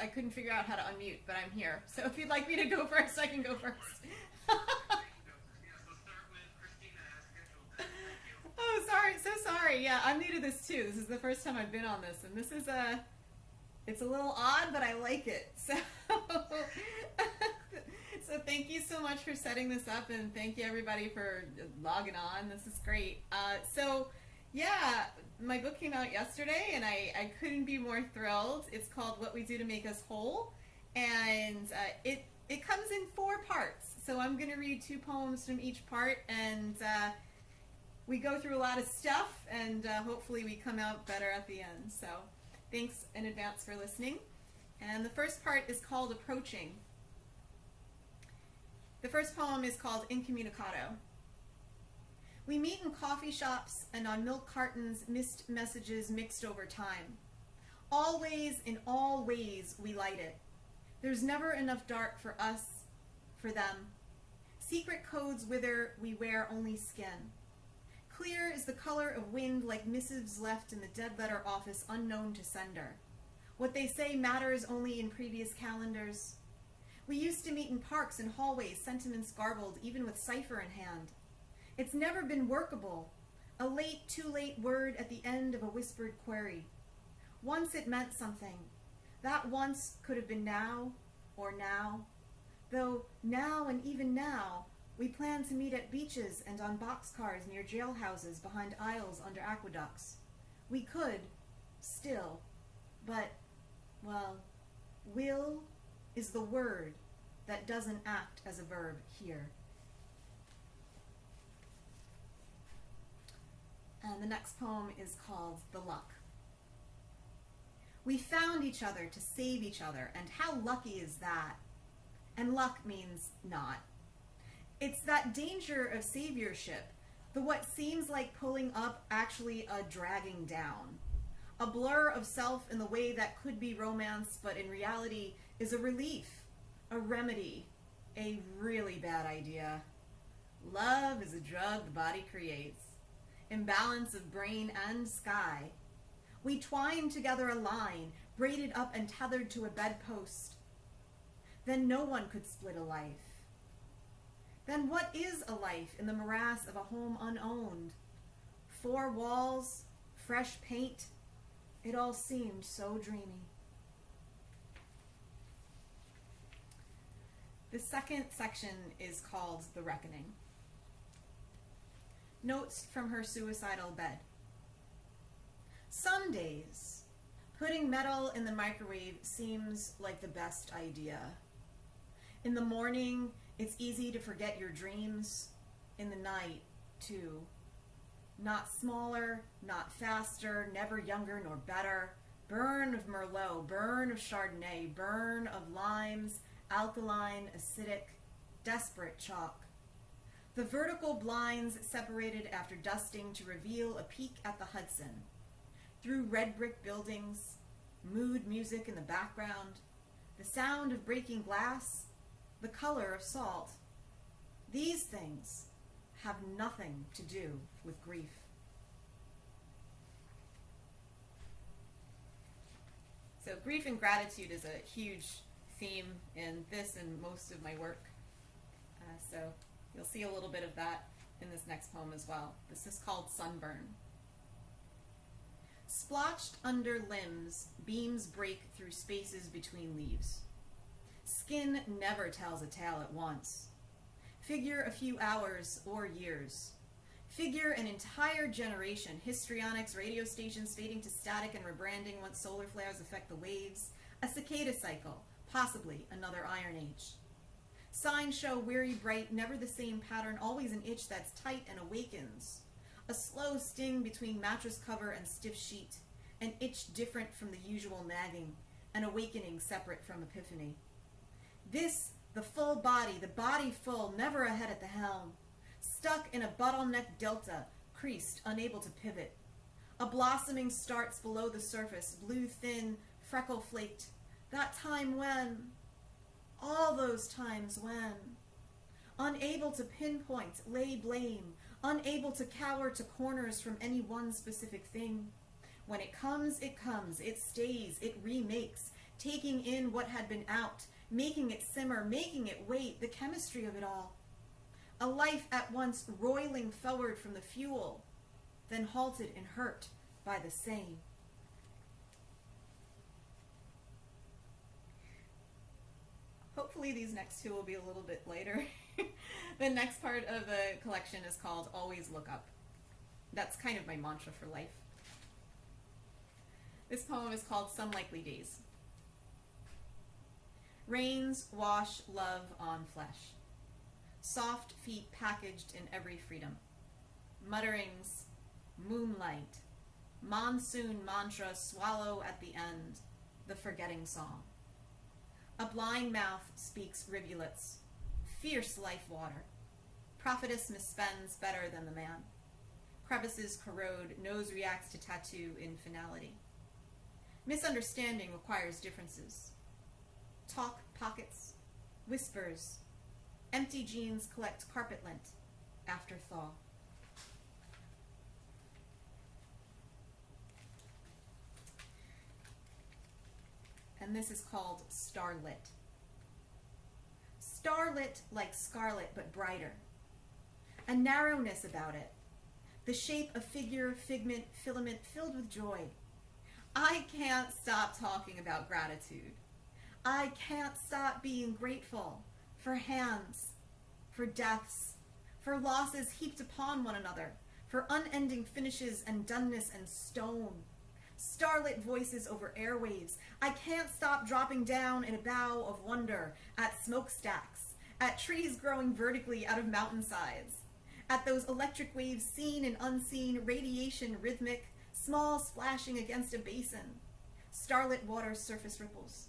I couldn't figure out how to unmute, but I'm here. So if you'd like me to go first, I can go first. Oh, sorry. So sorry. Yeah, I'm new to this too. This is the first time I've been on this, and this is it's a little odd, but I like it. So, so thank you so much for setting this up, and thank you everybody for logging on. This is great. So, yeah, my book came out yesterday, and I couldn't be more thrilled. It's called What We Do to Make Us Whole, and it comes in 4 parts. So I'm going to read 2 poems from each part, and we go through a lot of stuff, and hopefully we come out better at the end. So thanks in advance for listening. And the first part is called Approaching. The first poem is called Incommunicado. We meet in coffee shops and on milk cartons, missed messages mixed over time. Always, in all ways, we light it. There's never enough dark for us, for them. Secret codes wither, we wear only skin. Clear is the color of wind like missives left in the dead letter office unknown to sender. What they say matters only in previous calendars. We used to meet in parks and hallways, sentiments garbled, even with cipher in hand. It's never been workable. A late, too late word at the end of a whispered query. Once it meant something. That once could have been now, or now. Though now and even now, we plan to meet at beaches and on boxcars near jailhouses behind aisles under aqueducts. We could, still, but, well, will is the word that doesn't act as a verb here. And the next poem is called The Luck. We found each other to save each other, and how lucky is that? And luck means not. It's that danger of saviorship, the what seems like pulling up actually a dragging down. A blur of self in the way that could be romance, but in reality is a relief, a remedy, a really bad idea. Love is a drug the body creates. Imbalance of brain and sky. We twined together a line, braided up and tethered to a bedpost. Then no one could split a life. Then what is a life in the morass of a home unowned? 4 walls, fresh paint, it all seemed so dreamy. The second section is called The Reckoning. Notes from her suicidal bed. Some days, putting metal in the microwave seems like the best idea. In the morning, it's easy to forget your dreams. In the night, too. Not smaller, not faster, never younger nor better. Burn of Merlot, burn of Chardonnay, burn of limes, alkaline, acidic, desperate chalk. The vertical blinds separated after dusting to reveal a peek at the Hudson. Through red brick buildings, mood music in the background, the sound of breaking glass, the color of salt. These things have nothing to do with grief. So grief and gratitude is a huge theme in this and most of my work. So you'll see a little bit of that in this next poem as well. This is called Sunburn. Splotched under limbs, beams break through spaces between leaves. Skin never tells a tale at once. Figure a few hours or years. Figure an entire generation, histrionics, radio stations fading to static and rebranding once solar flares affect the waves. A cicada cycle, possibly another Iron Age. Signs show weary bright, never the same pattern, always an itch that's tight and awakens. A slow sting between mattress cover and stiff sheet, an itch different from the usual nagging, an awakening separate from epiphany. This, the full body, the body full, never ahead at the helm. Stuck in a bottleneck delta, creased, unable to pivot. A blossoming starts below the surface, blue thin, freckle flaked. That time when, all those times when. Unable to pinpoint, lay blame, unable to cower to corners from any one specific thing. When it comes, it stays, it remakes, taking in what had been out, making it simmer, making it wait, the chemistry of it all. A life at once roiling forward from the fuel, then halted and hurt by the same. Hopefully these next two will be a little bit later. The next part of the collection is called Always Look Up. That's kind of my mantra for life. This poem is called Some Likely Days. Rains wash love on flesh. Soft feet packaged in every freedom. Mutterings, moonlight, monsoon mantra swallow at the end, the forgetting song. A blind mouth speaks rivulets, fierce life water. Prophetess misspends better than the man. Crevices corrode, nose reacts to tattoo in finality. Misunderstanding requires differences. Talk pockets, whispers. Empty jeans collect carpet lint after thaw. And this is called Starlit. Starlit like scarlet, but brighter. A narrowness about it. The shape of figure, figment, filament filled with joy. I can't stop talking about gratitude. I can't stop being grateful for hands, for deaths, for losses heaped upon one another, for unending finishes and doneness and stone. Starlit voices over airwaves. I can't stop dropping down in a bow of wonder at smokestacks, at trees growing vertically out of mountainsides, at those electric waves seen and unseen, radiation rhythmic, small splashing against a basin. Starlit water's surface ripples.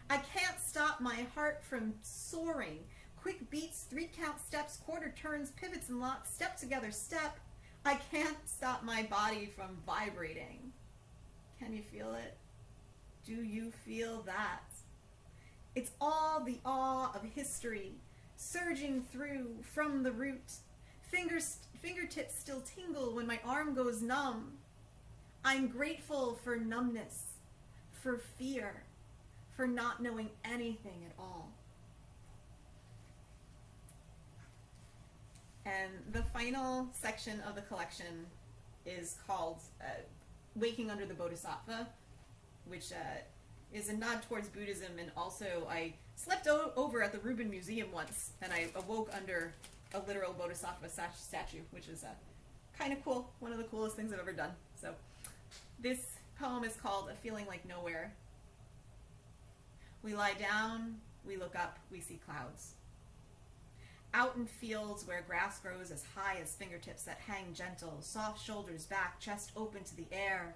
I can't stop my heart from soaring. Quick beats, 3-count steps, quarter turns, pivots and locks, step together, step. I can't stop my body from vibrating. Can you feel it? Do you feel that? It's all the awe of history, surging through from the root. Fingertips still tingle when my arm goes numb. I'm grateful for numbness, for fear, for not knowing anything at all. And the final section of the collection is called Waking Under the Bodhisattva, which is a nod towards Buddhism, and also I slept over at the Rubin Museum once, and I awoke under a literal Bodhisattva statue, which is kind of cool, one of the coolest things I've ever done. So this poem is called A Feeling Like Nowhere. We lie down, we look up, we see clouds. Out in fields where grass grows as high as fingertips that hang gentle, soft shoulders back, chest open to the air.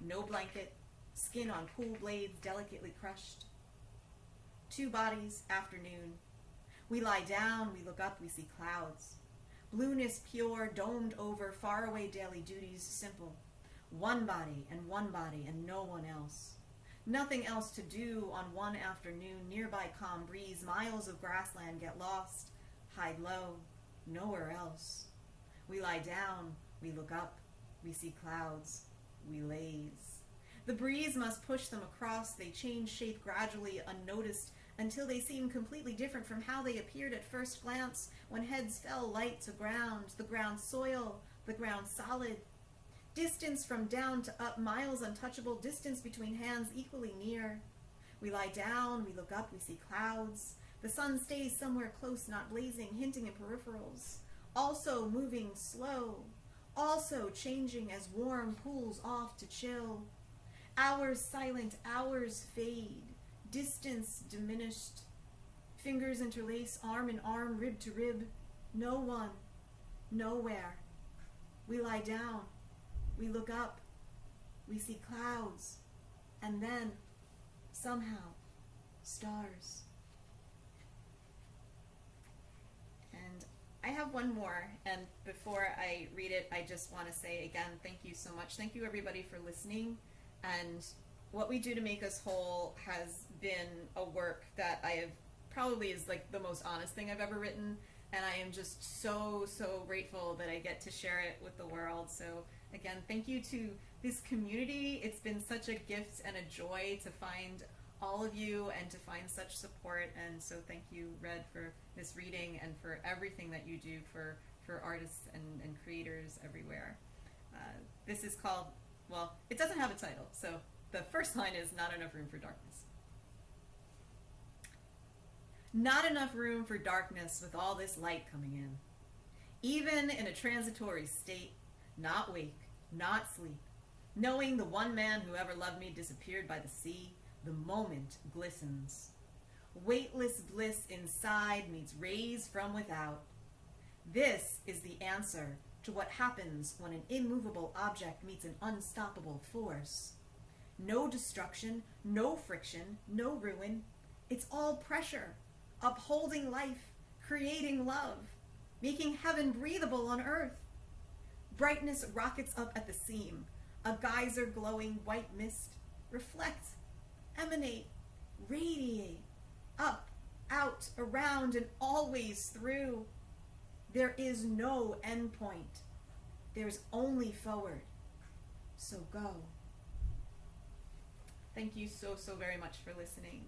No blanket, skin on cool blades delicately crushed. 2 bodies, afternoon. We lie down, we look up, we see clouds. Blueness pure, domed over, faraway daily duties, simple. 1 body and no one else. Nothing else to do on one afternoon, nearby calm breeze, miles of grassland get lost. Hide low, nowhere else. We lie down, we look up, we see clouds, we laze. The breeze must push them across, they change shape gradually, unnoticed, until they seem completely different from how they appeared at first glance, when heads fell light to ground, the ground soil, the ground solid. Distance from down to up, miles untouchable, distance between hands equally near. We lie down, we look up, we see clouds. The sun stays somewhere close, not blazing, hinting at peripherals. Also moving slow. Also changing as warm pools off to chill. Hours silent, hours fade. Distance diminished. Fingers interlace, arm in arm, rib to rib. No one. Nowhere. We lie down. We look up. We see clouds. And then, somehow, stars. I have one more, and before I read it, I just want to say again, thank you so much. Thank you everybody for listening, and what we do to make us whole has been a work that I have probably is like the most honest thing I've ever written, and I am just so grateful that I get to share it with the world. So again, thank you to this community. It's been such a gift and a joy to find all of you and to find such support. And so thank you, Red, for this reading and for everything that you do for artists and creators everywhere. This is called, well, it doesn't have a title, so the first line is Not Enough Room for Darkness. Not enough room for darkness with all this light coming in. Even in a transitory state, not wake, not sleep, knowing the one man who ever loved me disappeared by the sea, the moment glistens. Weightless bliss inside meets rays from without. This is the answer to what happens when an immovable object meets an unstoppable force. No destruction, no friction, no ruin. It's all pressure, upholding life, creating love, making heaven breathable on earth. Brightness rockets up at the seam, a geyser glowing white mist. Reflect, emanate, radiate, up, out, around, and always through. There is no end point. There's only forward. So go. Thank you so very much for listening.